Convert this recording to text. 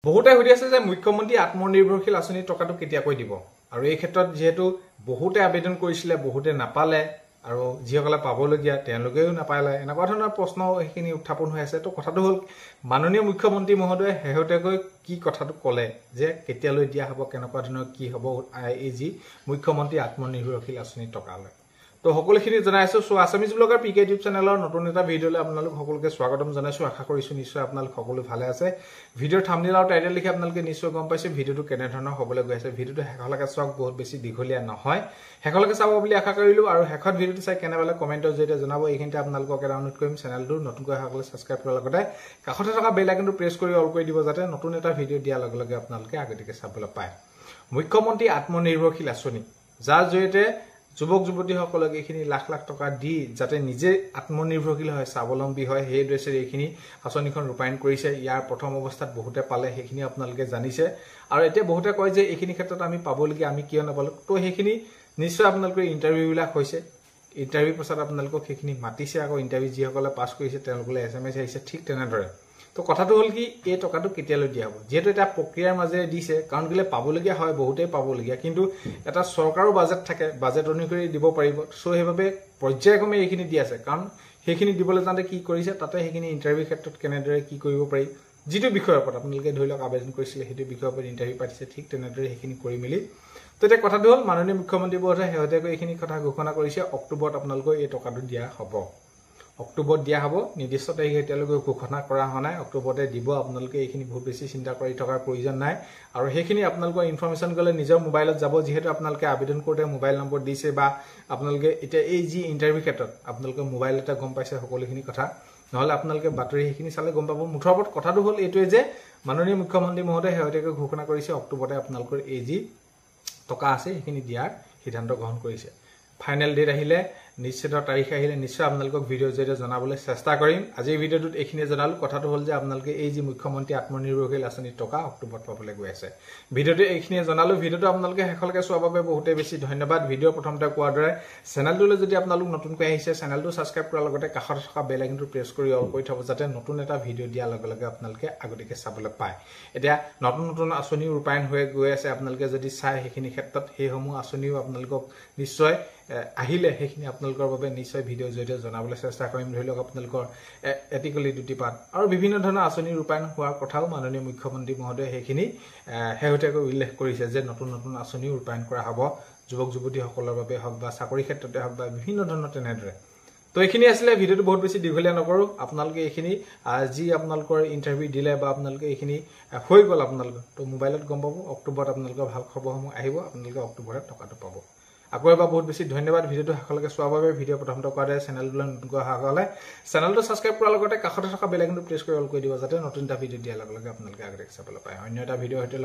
বহুতে সুধি আছে যে মুখ্যমন্ত্ৰী আত্মনিৰ্ভৰশীল আঁচনি টকাটো কেতিয়াকৈ দিব আৰু এই ক্ষেত্ৰত যেহেতু বহুতে আবেদন কৰিছিল বহুতে নাপালে আৰু যিসকলে পাবলগীয়া তেওঁলোকেও নাপালে এনেকুৱা ধৰণৰ প্ৰশ্ন এইখিনি উত্থাপন হৈ আছে তো কথাটো হল মাননীয় মুখ্যমন্ত্ৰী মহোদয়ে হেহতেকৈ কি কথাটো ক'লে যে কেতিয়ালৈ দিয়া হ'ব কেনেকুৱা ধৰণৰ কি হ'ব এই যি মুখ্যমন্ত্ৰী আত্মনিৰ্ভৰশীল আঁচনি টকালৈ তো সকলোখিনি জনাইছো সো আসামিজ ব্লগাৰ পিকে ইউটিউব চেনেলৰ নতুন এটা ভিডিঅলৈ আপোনালোক সকলোকে স্বাগতম জনাইছো আশা কৰিছো নিশ্চয় আপোনালোক সকলো ভালে আছে ভিডিঅৰ থাম্বনেল আৰু টাইটেল লিখি আপোনালোকে নিশ্চয় গম পাইছে ভিডিঅটো কেনে ধৰণৰ হ'বলৈ গৈ আছে ভিডিঅটো হেকলৈকে চাওক বহুত বেছি দীঘলীয়া নহয় হেকলৈকে চাব বুলি আশা কৰিলো আৰু হেকত ভিডিঅটো চাই কেনে পালে কমেন্টৰ জৰিয়তে জনাব এইখিনিতে আপোনালোকক অনুৰোধ কৰিম চেনেলটো নতুনকৈ সকলোৱে সাবস্ক্ৰাইব কৰাৰ লগতে কাষতে থকা বেল আইকনটো প্ৰেছ কৰি অল কৰি দিব যাতে নতুন এটা ভিডিঅ দিয়াৰ লগে লগে আপোনালোকে আগতীয়াকৈ চাবলৈ পায় মুখ্যমন্ত্ৰী আত্মনিৰ্ভৰশীল আঁচনি যাৰ জৰিয়তে যুৱক যুৱতীসকলক এইখিনি লাখ লাখ টকা দি যাতে নিজে আত্মনিৰ্ভৰশীল হয় স্বাৱলম্বী হয় সেই উদ্দেশ্যে এইখিনি আঁচনিখন ৰূপায়ণ কৰিছে ইয়াৰ প্ৰথম অৱস্থাত বহুতে পালে সেইখিনি আপোনালোকে জানিছে আৰু এতিয়া বহুতে কয় যে এইখিনি ক্ষেত্ৰত আমি পাবলগীয়া আমি কিয় নাপালো তো সেইখিনি নিশ্চয় আপোনালোকৰ ইন্টাৰভিউবিলাক হৈছে ইন্টাৰভিউ পাছত আপোনালোকক সেইখিনি মাতিছে আকৌ ইন্টাৰভিউ যিসকলে পাছ কৰিছে তেওঁলোকলৈ SMS আহিছে ঠিক তেনেদৰে তো কথাটো হল কি এই টকাটো কেতিয়ালৈ দিয়া হ'ব যেহেতু এটা প্ৰক্ৰিয়াৰ মাজে দিছে কাৰণ গলে পাবলগীয়া হয় বহুতেই পাবলগীয়া কিন্তু এটা চৰকাৰৰ বাজেট থাকে বাজেট অনুসৰি দিব পাৰিব সো সেইভাবে পৰ্যায়ক্ৰমে এইখিনি দি আছে কাৰণ সেইখিনি দিবলৈ যাওঁতে কি কৰিছে তাতে সেইখিনি ইন্টাৰভিউ ক্ষেত্ৰত কেনেদৰে কি কৰিব পাৰি যিটো বিষয়ৰ ওপৰত আপোনালোকে ধৰি লওক আবেদন কৰিছিল সেইটো বিষয়ৰ ওপৰত ইন্টাৰভিউ পাতিছে ঠিক তেনেদৰে সেইখিনি কৰি মিলি তো এটা কথাটো হল মাননীয় মুখ্যমন্ত্ৰী মহোদয়ে হেহতেকৈ এইখিনি কথা ঘোষণা কৰিছে অক্টোবৰত আপোনালোকক এই টকাটো দিয়া হ'ব অক্টোবৰত দিয়া হ'ব নিৰ্দিষ্ট তাৰিখ এতিয়ালৈকে ঘোষণা কৰা হোৱা নাই অক্টোবৰতে দিব আপোনালোকে এইখিনি বহুত বেছি চিন্তা কৰি থকাৰ প্ৰয়োজন নাই আৰু সেইখিনি আপোনালোকৰ ইনফৰমেশন গলে নিজৰ মোবাইলত যাব যেহেতু আপোনালোকে আবেদন কৰোতে মোবাইল নম্বৰ দিছে বা আপোনালোকে এতিয়া এই যি ইন্টাৰভিউ ক্ষেত্ৰত আপোনালোকে মোবাইলতে গম পাইছে সকলোখিনি কথা নহলে আপোনালোকে বাতৰি সেইখিনি চালে গম পাব মুঠৰ ওপৰত কথাটো হল এইটোৱে যে মাননীয় মুখ্যমন্ত্ৰী মহোদয়ে হেহতেকৈ ঘোষণা কৰিছে অক্টোবৰতে আপোনালোকৰ এই যি টকা আছে সেইখিনি দিয়াৰ সিদ্ধান্ত গ্ৰহণ কৰিছে ফাইনেল ডেট আহিলে নিশ্চিত তাৰিখ আহিলে নিশ্চয় আপোনালোকক ভিডিঅ জৰিয়তে জনাবলৈ চেষ্টা কৰিম আজি ভিডিঅটোত এইখিনি জনালো কথাটো হল যে আপোনালোকে এই যি মুখ্যমন্ত্ৰী আত্মনিৰ্ভৰশীল আঁচনি টকা অক্টোবৰত পাবলৈ গৈ আছে ভিডিঅটো এইখিনি জনালো ভিডিঅটো আপোনালোকে হেকলৈকে চোৱাৰ বাবে বহুতে বেছি ধন্যবাদ ভিডিঅ প্ৰথমতে কোৱাৰ দৰে চেনেলটোলৈ যদি আপোনালোক নতুনকৈ আহিছে চেনেলটো সাবস্ক্ৰাইব কৰাৰ লগতে কাষতে থকা বেল আইকনটো প্ৰেছ কৰি অল কৰি থব যাতে নতুন এটা ভিডিঅ দিয়াৰ লগে লগে আপোনালোকে আগতীয়াকৈ চাবলৈ পায় এতিয়া নতুন নতুন আঁচনি ৰূপায়ণ হৈ গৈ আছে আপোনালোকে যদি চাই সেইখিনি ক্ষেত্ৰত সেইসমূহ আঁচনিও আপোনালোকক নিশ্চয় আহিলে সেইখিনি আপোনালোকৰ বাবে নিশ্চয় ভিডিঅ জৰিয়তে জনাবলৈ চেষ্টা কৰিম ধৰি লওক আপোনালোকৰ এটিকলি দুটিপাত আৰু বিভিন্ন ধৰণৰ আঁচনি ৰূপায়ণ হোৱাৰ কথাও মাননীয় মুখ্যমন্ত্ৰী মহোদয়ে সেইখিনি হেহতেকৈ উল্লেখ কৰিছে যে নতুন নতুন আঁচনি ৰূপায়ণ কৰা হ'ব যুৱক যুৱতীসকলৰ বাবে হওক বা চাকৰি ক্ষেত্ৰতে হওক বা বিভিন্ন ধৰণৰ তেনেদৰে তো এইখিনি আছিলে ভিডিঅটো বহুত বেছি দীঘলীয়া নকৰো আপোনালোকে এইখিনি যি আপোনালোকৰ ইন্টাৰভিউ দিলে বা আপোনালোকে এইখিনি হৈ গল আপোনালোকৰ তো মোবাইলত গম পাব অক্টোবৰত আপোনালোকৰ ভাল খবৰসমূহ আহিব আপোনালোকে অক্টোবৰত টকাটো পাব আকৌ এবাৰ বহুত বেছি ধন্যবাদ ভিডিঅটো হেকলৈকে চোৱাৰ বাবে ভিডিঅ প্ৰথমতে কোৱা দৰে চেনেলটোলৈ নতুনকৈ অহা হ'লে চেনেলটো সাবস্ক্ৰাইব কৰাৰ লগতে কাষতে থকা বেল আইকনটো প্ৰেছ কৰি অল কৰি দিব যাতে নতুন এটা ভিডিঅ দিয়াৰ লগে লগে আপোনালোকে আগতীয়াকৈ চাবলৈ পায় অন্য এটা ভিডিঅ সৈতে